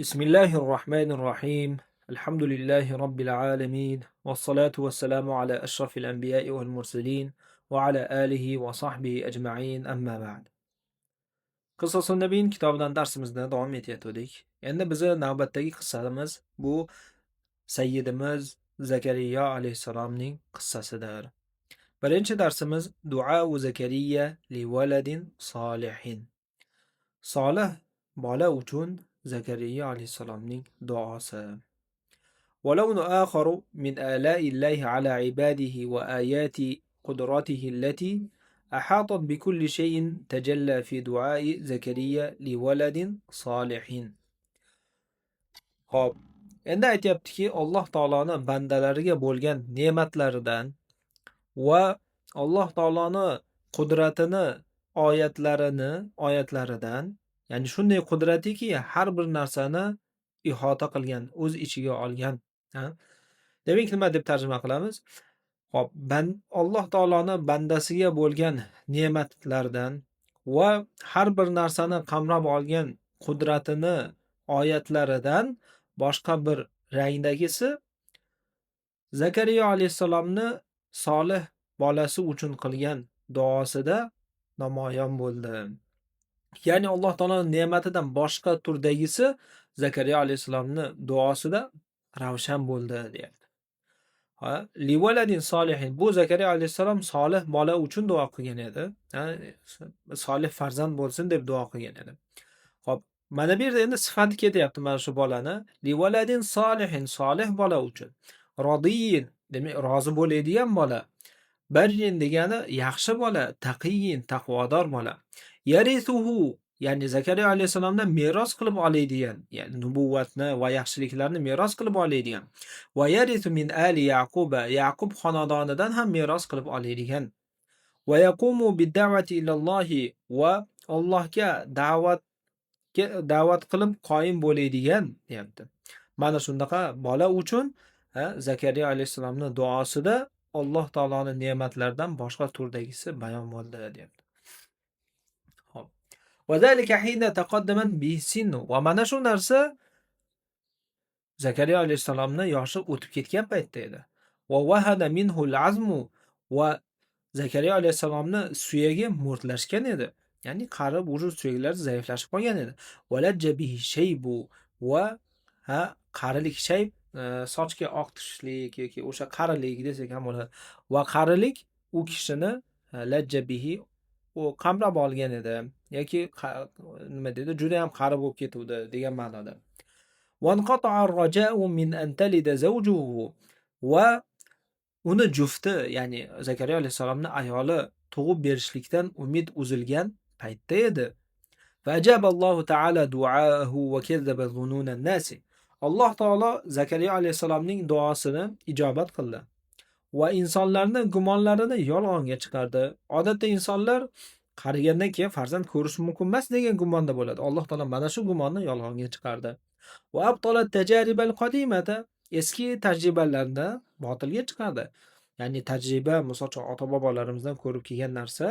Bismillahirrahmanirrahim. Alhamdulillahi Rabbil alamin. Wassalatu wassalamu ala ashrafil anbiya'i wal mursalin va ala alihi va sahbihi ajma'in amma ba'd. Qisosun Nabiyin kitobidan darsimizni davom etayotgandik. Endi bizni navbatdagi qissamiz bu Sayyidimiz Zakariya alayhisalomning qissasidir. Birinchi darsimiz duo Zakariya li waladin solihin. Solih bola uchun Zakariya alayhisalomning duosi. ولون آخر من آلاء الله على عباده وآيات قدرته التي أحاطت بكل شيء تجلى في دعاء زكريا لولد صالح. Xo'p, endi aytayaptiki, Alloh taoloni bandalariga bo'lgan ne'matlaridan va Alloh taoloni qudratini oyatlaridan, ya'ni shunday qudratiki, har bir narsani ihota qilgan, o'z ichiga olgan. Demak, nima deb tarjima qilamiz? Xo'p, Alloh taoloni bandasiga bo'lgan ne'matlardan va har bir narsani qamrab olgan qudratini oyatlaridan boshqa bir rangdagisi Zakariya alayhisalomni solih bolasi uchun qilgan duosida namoyon bo'ldi. Ya'ni Alloh taoloning ne'matidan boshqa turdagisi Zakariya alayhisalomni duosida ravshan bo'ldi deyapti. Livaladin solihin, bu Zakariya alayhisalom solih bola uchun duo qilgan edi. Solih farzand bo'lsin deb duo qilgan edi. Xo'p, mana bu yerda endi sifati ketyapti mana shu bolani. Livaladin solihin, solih bola uchun. Rodiyin, demak rozi bo'ladigan bola. Barrin degani yaxshi bola, taqiyin, taqvodor bola. Yarithuhu, ya'ni Zakariya alayhisalomdan meros qilib oladigan, ya'ni nubuvvatni va yaxshiliklarni meros qilib oladigan. Va yarithu min ali Yaquba, Yaqub xonadonidan ham meros qilib oladigan. Va yaqumu bid-da'vati ilallohi, va Allohga da'vat qilib qoyim bo'ladigan deyapti. Mana shunaqa bola uchun Zakariya alayhisalomning duosida Alloh taoloning ne'matlaridan boshqa turdagisi bayon bo'ldi deyapti. وذلك حين تقدمت به السن. Va mana shu narsa Zakariya alayhisalomning yoshi o'tib ketgan paytda edi. Va wahada minhu al-azmu, va Zakariya alayhisalomning suyagi mo'rtlashgan edi. Ya'ni qarib, vujud suyaklari zaiflashib qolgan edi. Walajja bihi shaybu, va qarilik, shayb sochga oq tushishlik yoki o'sha qarilik desak ham bo'ladi. Va qarilik u kishini lajja bihi u qamrab olgan edi yoki nima deydi, juda ham qari bo'lib ketuvdi degan ma'noda. Wanqata'a ar-raja'u min an talida zawjuhu, va uni jufti, ya'ni Zakariya alayhisalomning ayoli tug'ib berishlikdan umid uzilgan paytda edi. Fa ajaballohu ta'ala du'aahu va kazzaba zununan nasi. Alloh taolo Zakariya alayhisalomning duosini ijobat qildi va insonlarning gumonlarini yolg'onga chiqardi. Odatda insonlar qarigandan keyin farzand ko'rish mumkin emas degan gumonda bo'ladi. Alloh taolo mana shu gumonni yolg'onga chiqardi. Va abtalat tajaribal qadimata, eski tajribalarni botilga chiqardi. Ya'ni tajriba, masalan, ota-bobolarimizdan ko'rib kelgan narsa,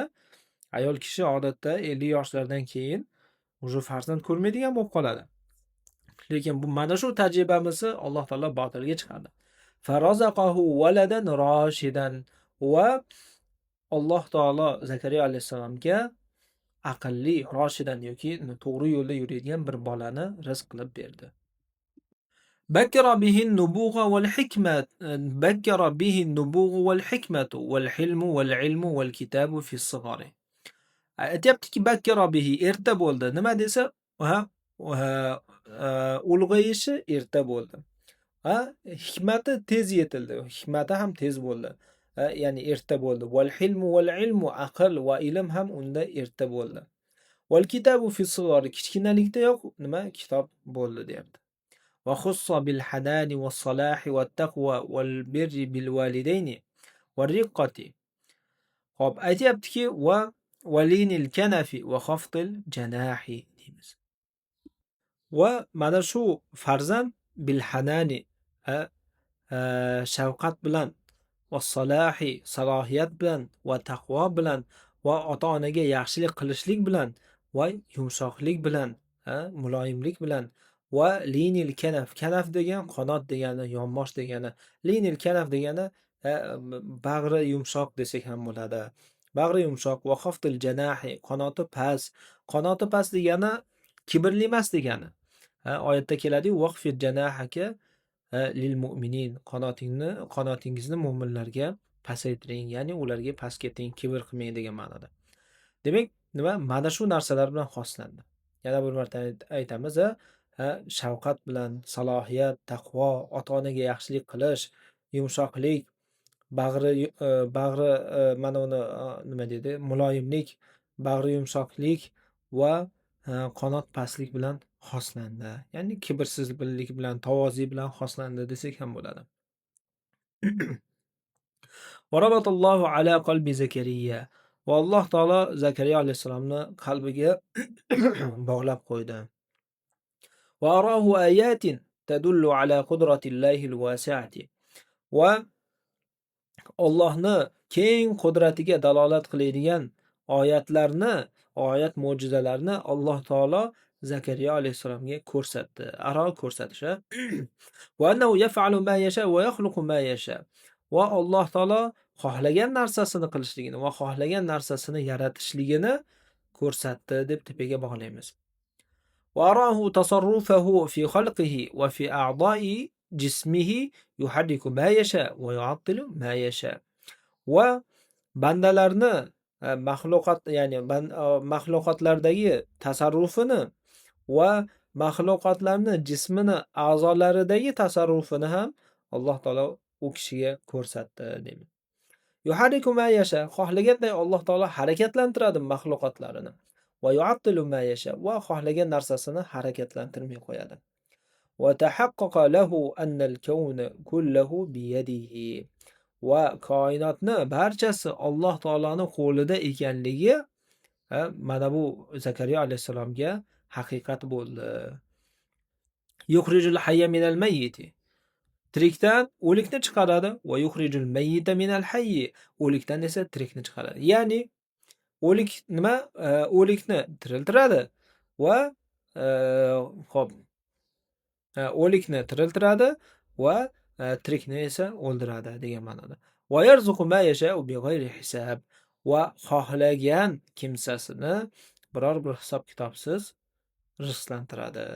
ayol kishi odatda 50 yoshlardan keyin o'sha farzand ko'rmaydigan bo'lib qoladi. Lekin bu mana shu tajribamizni Alloh taolo botilga chiqardi. Farazaqahu waladan rashidan, va Alloh taolo Zakariya alayhisalomga aqlli, rashidan yoki to'g'ri yo'lda yuradigan bir bolani rizq qilib berdi. Bakkara bihi an-nubugha wal hikmat, bakkara bihi an-nubugha wal hikmatu wal hilmu wal ilmu wal kitabu fi as-sighari. Aytayaptiki, bakkara bihi, erta bo'ldi. Nima desa, ulg'ayishi erta bo'ldi. Hikmati tez yetildi. Hikmati ham tez bo'ldi. Ya'ni erta bo'ldi. Val hilmu val ilmu, aql va ilm ham unda erta bo'ldi. Val kitabu fi as-sighari, kichkinalikda yo'q nima kitob bo'ldi deyapti. Va khussa bil hanani was salahi wat taqwa wal birri bil walidayni va riqqati. Xo'p, aytayaptiki, va walinil kanafi va khaftil janahi deymiz. Va mana shu farzand bil hanani, shafqat bilan, va salahi, salohiyat bilan, va taqvo bilan, va ota-onaga yaxshilik qilishlik bilan, va yumshoqlik bilan, muloyimlik bilan, va linil kanaf. Kanaf degan qanot degani, yonbosh degani. Linil kanaf degani bag'ri yumshoq desak ham bo'ladi. Bag'ri yumshoq va xaftil janahi, qanoti past. Qanoti past degani kibrli emas degani. Oyatda keladi-yu waqfid janahaka lil mu'minin. Qanotingizni mu'minlarga pasaytiring, ya'ni ularga past keting, kibr qilmang degan ma'noda. Demak, nima? Mana shu narsalar bilan xoslandi. Yana bir marta aytamiz, shafqat bilan, salohiyat, taqvo, ota-onaga yaxshilik qilish, yumshoqlik, bag'ri mana uni nima deydi? Muloyimlik, bag'ri yumshoqlik va qanot pastlik bilan xoslandi. Ya'ni kibrsizlik bilan, tavozi bilan xoslandi desak ham bo'ladi. Va rabatallohu ala qalbi Zakariya. Va Alloh taolo Zakariya alayhisalomni qalbiga bog'lab qo'ydi. Va arahu ayatin tadullu ala qudratillahi al-wasi'ati. Va Allohni keng qudratiga dalolat qiladigan oyat mo'jizalarni Alloh taolo Zakariya alayhisalomga ko'rsatdi. Ko'rsatish. Va annahu yaf'alu ma yasha va yakhluqu ma yasha. Va Alloh taolo xohlagan narsasini qilishligini va xohlagan narsasini yaratishligini ko'rsatdi deb tepaga bog'laymiz. Va arahu tasarrufahu fi khalqihi va fi a'dha'i jismihi yuharriku ma yasha va yu'attilu ma yasha. Va bandalarni maxluqotlardagi tasarrufini va maxluqotlarni jismini, a'zolaridagi tasarrufini ham Alloh taolo u kishiga ko'rsatdi deymiz. Yuhariku ma yasha, xohlaganday Alloh taolo harakatlantiradi maxluqotlarini. Va yu'attilu ma yasha, va xohlagan narsasini harakatlantirmay qo'yadi. Va tahaqqaqa lahu anna al-kawna kulluhu bi yadihi. Va koinotni barchasi Alloh taoloning qo'lida ekanligi mana bu Zakariya alayhisalomga haqiqat bo'ldi. Yukhrijul hayya minal mayyiti. Tirikdan o'likni chiqaradi va yukhrijul mayyita minal hayyi. O'likdan esa tirikni chiqaradi. Ya'ni o'lik nima? O'likni tiriltiradi va o'likni tiriltiradi va tirikni esa o'ldiradi degan ma'noda. Va yarzuqu ma yasha'u bighayri hisob. Va xohlagan kimsasini biror bir hisob kitobsiz rizqlantiradi.